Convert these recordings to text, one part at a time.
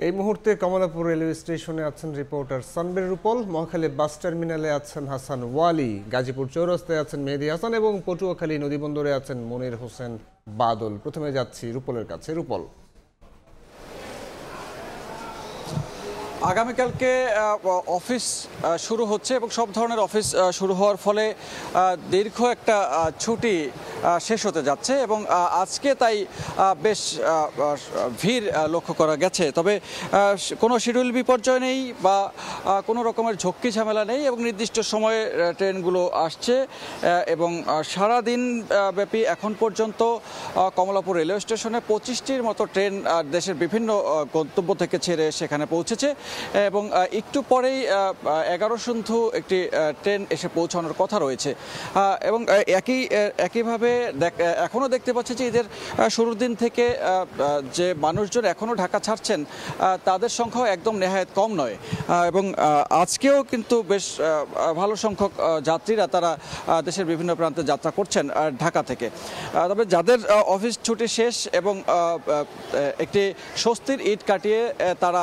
এই মুহূর্তে কমলাপুর রেলওয়ে স্টেশনে আছেন রিপোর্টার সানবির রূপল, মহাখালী বাস টার্মিনালে আছেন হাসান ওয়ালি, গাজীপুর চৌরাস্তায় আছেন মেহেদী হাসান এবং পটুয়াখালী নদীবন্দরে আছেন মনির হোসেন বাদল। প্রথমে যাচ্ছি রূপলের কাছে। রূপল, আগামীকালকে অফিস শুরু হচ্ছে এবং সব ধরনের অফিস শুরু হওয়ার ফলে দীর্ঘ একটা ছুটি শেষ হতে যাচ্ছে এবং আজকে তাই বেশ ভিড় লক্ষ্য করা গেছে। তবে কোনো শিডিউল বিপর্যয় নেই বা কোনো রকমের ঝক্কি ঝামেলা নেই এবং নির্দিষ্ট সময়ে ট্রেনগুলো আসছে এবং সারাদিন ব্যাপী এখন পর্যন্ত কমলাপুর রেলওয়ে স্টেশনে 25টির মতো ট্রেন দেশের বিভিন্ন গন্তব্য থেকে ছেড়ে সেখানে পৌঁছেছে এবং একটু পরেই 11 সন্ধু একটি ট্রেন এসে পৌঁছানোর কথা রয়েছে এবং একইভাবে এখনও দেখতে পাচ্ছি যে ঈদের শুরুর দিন থেকে যে মানুষজন এখনও ঢাকা ছাড়ছেন তাদের সংখ্যাও একদম নেহায়েত কম নয় এবং আজকেও কিন্তু বেশ ভালো সংখ্যক যাত্রীরা তারা দেশের বিভিন্ন প্রান্তে যাত্রা করছেন ঢাকা থেকে। তবে যাদের অফিস ছুটি শেষ এবং একটি স্বস্তির ঈদ কাটিয়ে তারা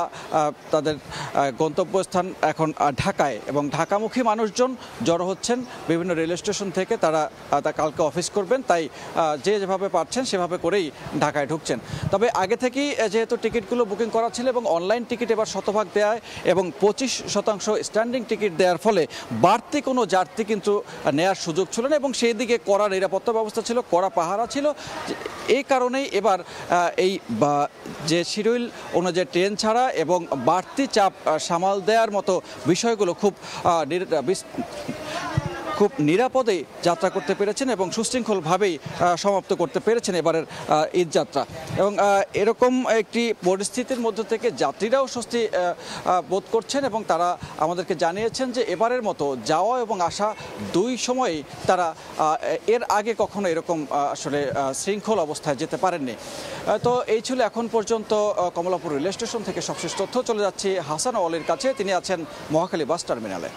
তাদের গন্তব্যস্থান এখন ঢাকায় এবং ঢাকামুখী মানুষজন জড়ো হচ্ছেন বিভিন্ন রেল স্টেশন থেকে। তারা কালকে অফিস করবেন, তাই যে যেভাবে পারছেন সেভাবে করেই ঢাকায় ঢুকছেন। তবে আগে থেকেই যেহেতু টিকিটগুলো বুকিং করা ছিল এবং অনলাইন টিকিট এবার শতভাগ দেয় এবং 25% স্ট্যান্ডিং টিকিট দেওয়ার ফলে বাড়তি কোনো যাত্রী কিন্তু নেয়ার সুযোগ ছিল না এবং সেই দিকে কড়া নিরাপত্তা ব্যবস্থা ছিল, কড়া পাহারা ছিল। এই কারণেই এবার এই যে শিডিউল অনুযায়ী ট্রেন ছাড়া এবং বাড়তি চাপ সামাল দেওয়ার মতো বিষয়গুলো খুব নিরাপদে যাত্রা করতে পেরেছেন এবং সুশৃঙ্খলভাবেই সমাপ্ত করতে পেরেছেন এবারের ঈদ যাত্রা। এবং এরকম একটি পরিস্থিতির মধ্য থেকে যাত্রীরাও স্বস্তি বোধ করছেন এবং তারা আমাদেরকে জানিয়েছেন যে এবারের মতো যাওয়া এবং আসা দুই সময়েই তারা এর আগে কখনো এরকম আসলে শৃঙ্খল অবস্থায় যেতে পারেননি। তো এই ছিল এখন পর্যন্ত কমলাপুর রেল স্টেশন থেকে সবশেষ তথ্য। চলে যাচ্ছি হাসান ওয়ালির কাছে, তিনি আছেন মহাখালী বাস টার্মিনালে।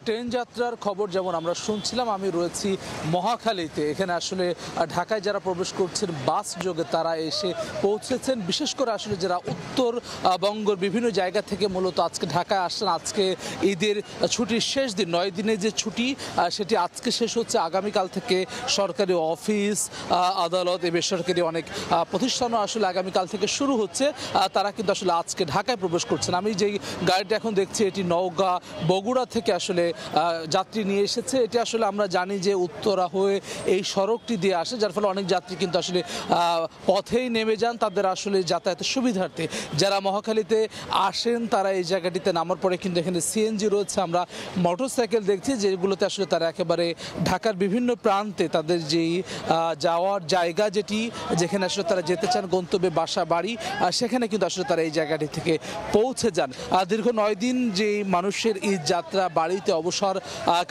ট্রেন যাত্রার খবর যেমন আমরা শুনছিলাম, আমি রয়েছি মহাখালীতে। এখানে আসলে ঢাকায় যারা প্রবেশ করছেন বাস যোগে তারা এসে পৌঁছেছেন। বিশেষ করে আসলে যারা উত্তরবঙ্গের বিভিন্ন জায়গা থেকে মূলত আজকে ঢাকায় আসছেন। আজকে ঈদের ছুটির শেষ দিন, 9 দিনের যে ছুটি সেটি আজকে শেষ হচ্ছে। আগামীকাল থেকে সরকারি অফিস, আদালত, বেসরকারি অনেক প্রতিষ্ঠানও আসলে আগামীকাল থেকে শুরু হচ্ছে। তারা কিন্তু আসলে আজকে ঢাকায় প্রবেশ করছেন। আমি যেই গাড়িটা এখন দেখছি এটি নওগাঁ বগুড়া থেকে আসলে যাত্রী নিয়ে এসেছে। এটি আসলে আমরা জানি যে উত্তরা হয়ে এই সড়কটি দিয়ে আসে, যার ফলে অনেক যাত্রী কিন্তু আসলে পথেই নেমে যান তাদের আসলে যাতায়াতের সুবিধার্থে। যারা মহাখালীতে আসেন তারা এই জায়গাটিতে নামার পরে কিন্তু এখানে সিএনজি রয়েছে, আমরা মোটরসাইকেল দেখছি যেগুলোতে আসলে তারা একেবারে ঢাকার বিভিন্ন প্রান্তে তাদের যেই যাওয়ার জায়গা যেখানে আসলে তারা যেতে চান, গন্তব্যে বাসা বাড়ি, সেখানে কিন্তু আসলে তারা এই জায়গাটি থেকে পৌঁছে যান। দীর্ঘ 9 দিন যে মানুষের ঈদ যাত্রা বাড়িতে অবসর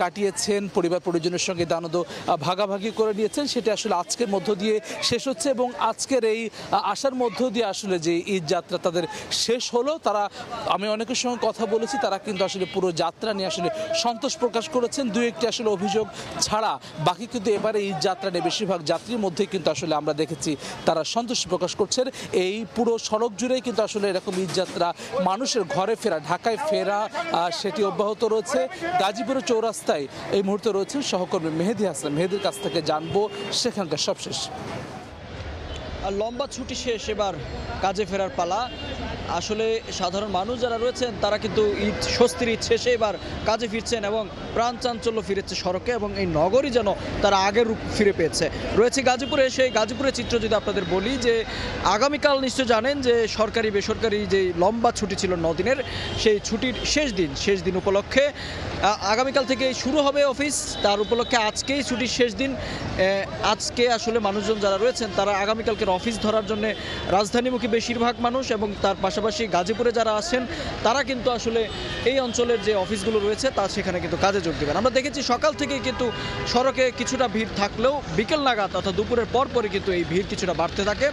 কাটিয়েছেন, পরিবার পরিজনের সঙ্গে আনন্দ ভাগাভাগি করে নিয়েছেন, সেটা আসলে আজকের মধ্য দিয়ে শেষ হচ্ছে এবং আজকের এই আসার মধ্য দিয়ে আসলে যে ঈদ যাত্রা তাদের শেষ হলো। তারা, আমি অনেকের সঙ্গে কথা বলেছি, তারা কিন্তু আসলে পুরো যাত্রা নিয়ে আসলে সন্তোষ প্রকাশ করেছেন। দুই একটি আসলে অভিযোগ ছাড়া বাকি কিন্তু এবারে ঈদ যাত্রা নিয়ে বেশিরভাগ যাত্রীর মধ্যে কিন্তু আসলে আমরা দেখেছি তারা সন্তোষ প্রকাশ করছেন। এই পুরো সড়ক জুড়েই কিন্তু আসলে এরকম ঈদ যাত্রা, মানুষের ঘরে ফেরা, ঢাকায় ফেরা সেটি অব্যাহত রয়েছে। গাজীপুরের চৌরাস্তায় এই মুহূর্তে রয়েছেন সহকর্মী মেহেদী হাসান। মেহেদীর কাছ থেকে জানবো সেখানকার সবশেষ। লম্বা ছুটি শেষ, এবার কাজে ফেরার পালা। আসলে সাধারণ মানুষ যারা রয়েছেন তারা কিন্তু স্বস্তির ঈদ শেষে এবার কাজে ফিরছেন এবং প্রাণ চাঞ্চল্য ফিরেছে সড়কে এবং এই নগরী যেন তারা আগের রূপ ফিরে পেয়েছে। রয়েছে গাজীপুরে। সেই গাজীপুরের চিত্র যদি আপনাদের বলি যে আগামীকাল নিশ্চয় জানেন যে সরকারি বেসরকারি যে লম্বা ছুটি ছিল 9 দিনের, সেই ছুটির শেষ দিন উপলক্ষে আগামীকাল থেকে শুরু হবে অফিস। তার উপলক্ষে আজকেই ছুটির শেষ দিন। আজকে আসলে মানুষজন যারা রয়েছেন তারা আগামীকালকের অফিস ধরার জন্য রাজধানীমুখী বেশিরভাগ মানুষ এবং তার পাশাপাশি পাশাপাশি গাজীপুরে যারা আছেন তারা কিন্তু আসলে এই অঞ্চলের যে অফিসগুলো রয়েছে তা সেখানে কিন্তু কাজে যোগ দেবেন। আমরা দেখেছি সকাল থেকে কিন্তু সড়কে কিছুটা ভিড় থাকলেও বিকেল নাগাদ অর্থাৎ দুপুরের পরপরই কিন্তু এই ভিড় কিছুটা বাড়তে থাকে।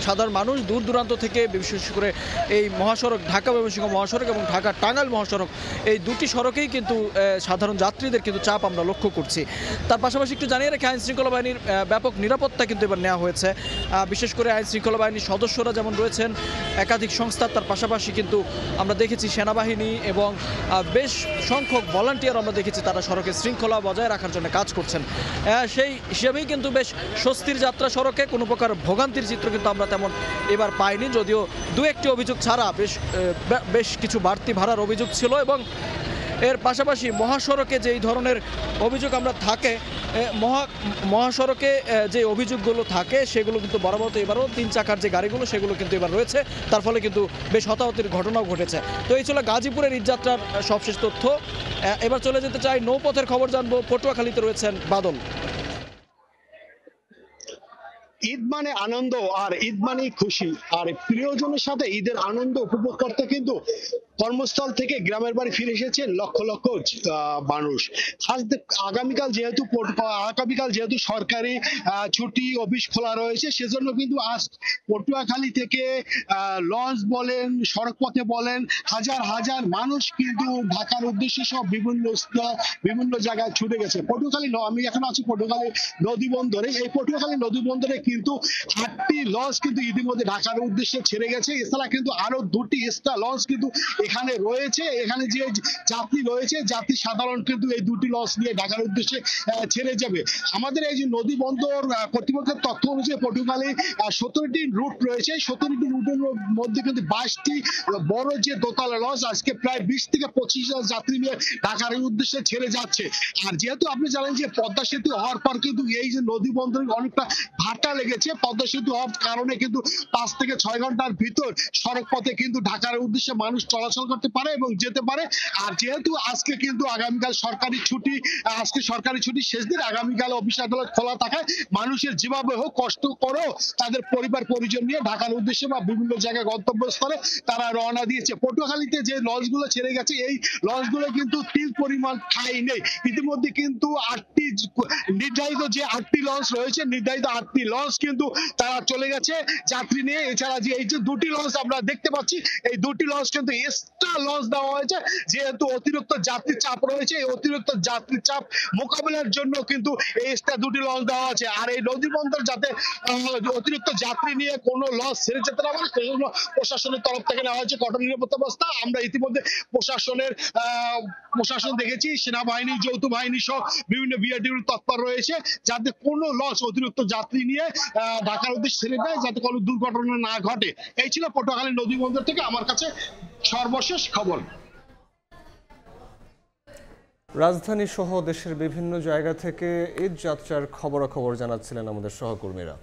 সাধারণ মানুষ দূর দূরান্ত থেকে বিশেষ করে এই মহাসড়ক ঢাকা ময়মনসিংহ মহাসড়ক এবং ঢাকা টাঙ্গাইল মহাসড়ক এই দুটি সড়কেই কিন্তু সাধারণ যাত্রীদের কিন্তু চাপ আমরা লক্ষ্য করছি। তার পাশাপাশি একটু জানিয়ে রাখি আইন শৃঙ্খলা বাহিনীর ব্যাপক নিরাপত্তা কিন্তু এবার নেওয়া হয়েছে। বিশেষ করে আইন শৃঙ্খলা বাহিনীর সদস্যরা যেমন রয়েছেন একাধিক সংস্থা, তার পাশাপাশি কিন্তু আমরা দেখেছি সেনাবাহিনী এবং বেশ সংখ্যক ভলান্টিয়ার আমরা দেখেছি তারা সড়কে শৃঙ্খলা বজায় রাখার জন্য কাজ করছেন। সেই হিসেবেই কিন্তু বেশ স্বস্তির যাত্রা সড়কে, কোনো প্রকার ভোগান্তির চিত্র কিন্তু আমরা তেমন এবার পাইনি, যদিও দু একটি অভিযোগ ছাড়া বেশ কিছু বাড়তি ভাড়ার অভিযোগ ছিল। এবং এর পাশাপাশি মহাসড়কে যে এই ধরনের অভিযোগ আমরা থাকে মহাসড়কে যে অভিযোগগুলো থাকে সেগুলো কিন্তু বরাবর এবারও 3 চাকার যে গাড়িগুলো সেগুলো কিন্তু এবার রয়েছে, তার ফলে কিন্তু বেশ হতাহতির ঘটনাও ঘটেছে। তো এই ছিল গাজীপুরের ঈদযাত্রার সবশেষ তথ্য। এবার চলে যেতে চাই নৌপথের খবর জানবো, পটুয়াখালীতে রয়েছেন বাদল। ঈদ মানে আনন্দ আর ঈদ মানে খুশি, আর প্রিয়জনের সাথে ঈদের আনন্দ উপভোগ করতে কিন্তু কর্মস্থল থেকে গ্রামের বাড়ি ফিরে এসেছেন লক্ষ লক্ষ মানুষ। আজ আগামীকাল যেহেতু সরকারি ছুটি, অফিস খোলা রয়েছে, সেজন্য কিন্তু আজ পটুয়াখালী থেকে লঞ্চ বলেন, সড়ক পথে বলেন, হাজার হাজার মানুষ কিন্তু ঢাকার উদ্দেশ্যে সব বিভিন্ন জায়গায় ছুটে গেছে। আমি এখন আছি পটুয়াখালী নদী বন্দরে। এই পটুয়াখালী নদী বন্দরে কিন্তু 8টি লঞ্চ কিন্তু ইতিমধ্যে ঢাকার উদ্দেশ্যে ছেড়ে গেছে। এছাড়া কিন্তু আরো 2টি এক্সট্রা লঞ্চ কিন্তু এখানে রয়েছে। এখানে যে যাত্রী রয়েছে, যাত্রী সাধারণ কিন্তু এই 2টি লঞ্চ নিয়ে ঢাকার উদ্দেশ্যে ছেড়ে যাবে। আমাদের এই যে নদী বন্দর কর্তৃপক্ষের তথ্য অনুযায়ী পটুয়াখালী 17টি রুট রয়েছে। 17টি রুটের মধ্যে কিন্তু 22টি বড় যে দোতলা লঞ্চ আজকে প্রায় 20 থেকে 25,000 যাত্রী নিয়ে ঢাকার উদ্দেশ্যে ছেড়ে যাচ্ছে। আর যেহেতু আপনি জানেন যে পদ্মা সেতু হওয়ার পর কিন্তু এই যে নদী বন্দরে অনেকটা ভাটা লেগেছে, পদ্মা সেতু হওয়ার কারণে কিন্তু 5 থেকে 6 ঘন্টার ভিতর সড়ক পথে কিন্তু ঢাকার উদ্দেশ্যে মানুষ চলাচল করতে পারে এবং যেতে পারে। আর যেহেতু আজকে কিন্তু আগামীকাল সরকারি ছুটি, আজকে সরকারি ছুটি শেষ দিন, আগামীকাল অফিস আদালত খোলা থাকায় মানুষের যেভাবে হোক কষ্ট করেও তাদের পরিবার পরিজন নিয়ে ঢাকার উদ্দেশ্যে বা বিভিন্ন জায়গায় গন্তব্যস্থলে তারা রওনা দিয়েছে। পটুয়াখালীতে যে লঞ্চগুলো ছেড়ে গেছে, এই লঞ্চগুলো কিন্তু তিল পরিমাণ ঠাঁই নেই। ইতিমধ্যে কিন্তু নির্ধারিত যে 8টি লঞ্চ রয়েছে, নির্ধারিত 8টি লঞ্চ কিন্তু তারা চলে গেছে যাত্রী নিয়ে। এছাড়া যে এই যে 2টি লঞ্চ আমরা দেখতে পাচ্ছি, এই 2টি লঞ্চ কিন্তু এক্সট্রা লঞ্চ দেওয়া হয়েছে, যেহেতু অতিরিক্ত যাত্রীর চাপ রয়েছে। এই অতিরিক্ত যাত্রীর চাপ মোকাবিলার জন্য কিন্তু এই এক্সট্রা 2টি লঞ্চ দেওয়া আছে। আর এই নদী বন্দর যাতে অতিরিক্ত যাত্রী নিয়ে কোনো লঞ্চ ছেড়ে যেতে না পারে, সেজন্য প্রশাসনের তরফ থেকে নেওয়া হয়েছে কঠোর নিরাপত্তা ব্যবস্থা। আমরা ইতিমধ্যে প্রশাসন দেখেছি, সেনাবাহিনী, যৌথ বাহিনী সহ বিভিন্ন বিআরটির তৎপর রয়েছে যাতে কোনো লঞ্চ অতিরিক্ত যাত্রী নিয়ে ঢাকার উদ্দেশ্যে ছেড়ে দেয়, যাতে কোনো দুর্ঘটনা না ঘটে। এই ছিল পটুয়াখালী নদী বন্দর থেকে আমার কাছে সর্বশেষ খবর। রাজধানী সহ দেশের বিভিন্ন জায়গা থেকে ঈদ যাত্রার খবরাখবর জানাচ্ছিলেন আমাদের সহকর্মীরা।